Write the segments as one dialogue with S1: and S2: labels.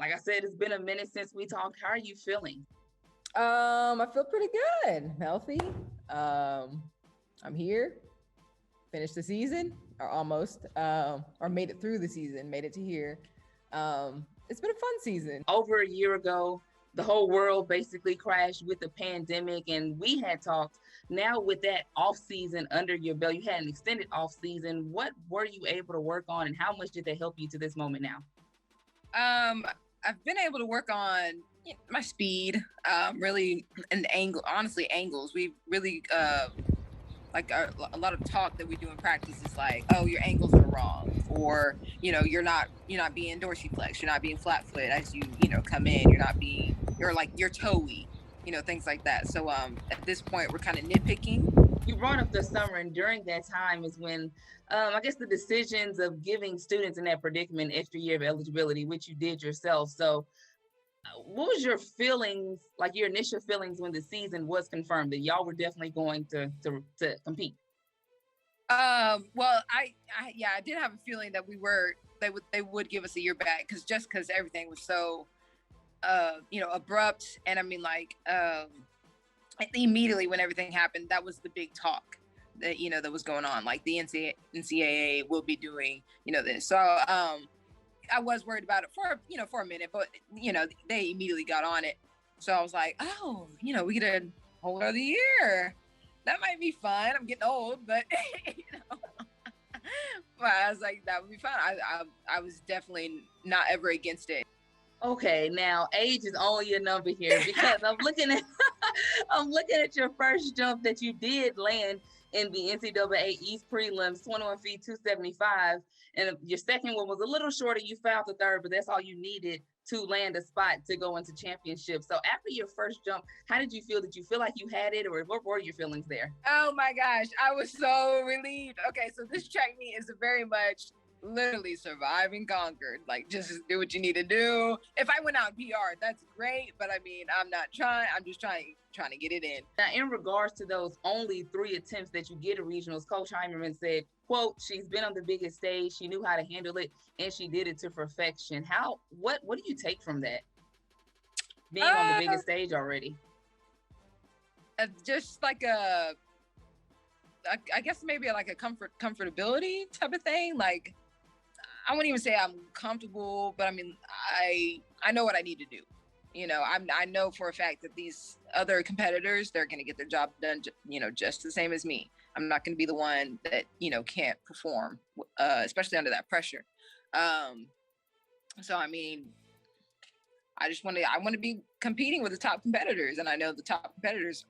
S1: Like I said, it's been a minute since we talked. How are you feeling?
S2: I feel pretty good, healthy. I'm here, finished the season, or almost, or made it through the season, made it to here. It's been a fun season.
S1: Over a year ago, the whole world basically crashed with the pandemic, and we had talked. Now, with that off season under your belt, you had an extended off season. What were you able to work on, and how much did they help you to this moment now?
S3: I've been able to work on my speed, really, and honestly, angles. We really, like a lot of talk that we do in practice is like, oh, your angles are wrong, or you're not being dorsiflex, you're not being flat foot as you come in, you're toey, things like that. So at this point, we're kind of nitpicking.
S1: You brought up the summer, and during that time is when I guess the decisions of giving students in that predicament extra year of eligibility, which you did yourself. So what was your feelings, like your initial feelings when the season was confirmed that y'all were definitely going to compete?
S3: Well, I did have a feeling that they would give us a year back, because everything was so abrupt. And I mean, like, immediately when everything happened, that was the big talk that that was going on, like the NCAA will be doing this. So I was worried about it for a minute, but they immediately got on it. So I was like, oh, we get a whole other year. That might be fun. I'm getting old, but but I was like, that would be fun. I was definitely not ever against it.
S1: Okay, now age is only a number here, because I'm looking at your first jump that you did land in the NCAA East prelims, 21 feet 275, and your second one was a little shorter. You fouled the third, but that's all you needed to land a spot to go into championship. So after your first jump, how did you feel? Did you feel like you had it, or what were your feelings there?
S3: Oh my gosh, I was so relieved. Okay, so this track meet is very much literally survive and conquer. Like, just do what you need to do. If I went out in PR, that's great, but I mean, I'm not trying. I'm just trying to get it in.
S1: Now, in regards to those only 3 attempts that you get at regionals, Coach Heimerman said, quote, she's been on the biggest stage, she knew how to handle it, and she did it to perfection. What do you take from that, being on the biggest stage already?
S3: Just like I guess maybe like a comfortability type of thing. Like, I wouldn't even say I'm comfortable, but I mean, I know what I need to do. I know for a fact that these other competitors, they're going to get their job done, just the same as me. I'm not going to be the one that, can't perform, especially under that pressure. So, I mean, I want to be competing with the top competitors, and I know the top competitors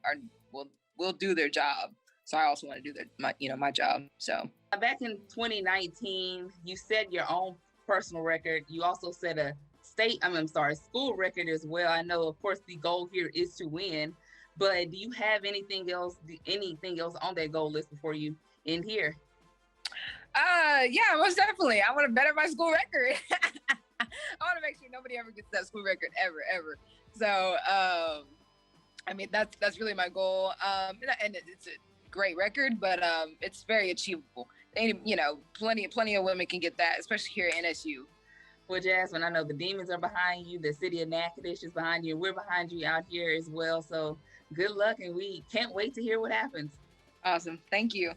S3: will do their job. So I also want to do my job. So
S1: back in 2019, you set your own personal record. You also set a school record as well. I know, of course, the goal here is to win, but do you have anything else on that goal list before you end here?
S3: Yeah, most definitely. I want to better my school record. I want to make sure nobody ever gets that school record ever. So, I mean, that's really my goal. And it's a great record, but it's very achievable. Plenty of women can get that, especially here at NSU.
S1: Well, Jasmyn, I know the Demons are behind you, the city of Natchitoches is behind you, and we're behind you out here as well. So good luck, and we can't wait to hear what happens.
S3: Awesome. Thank you.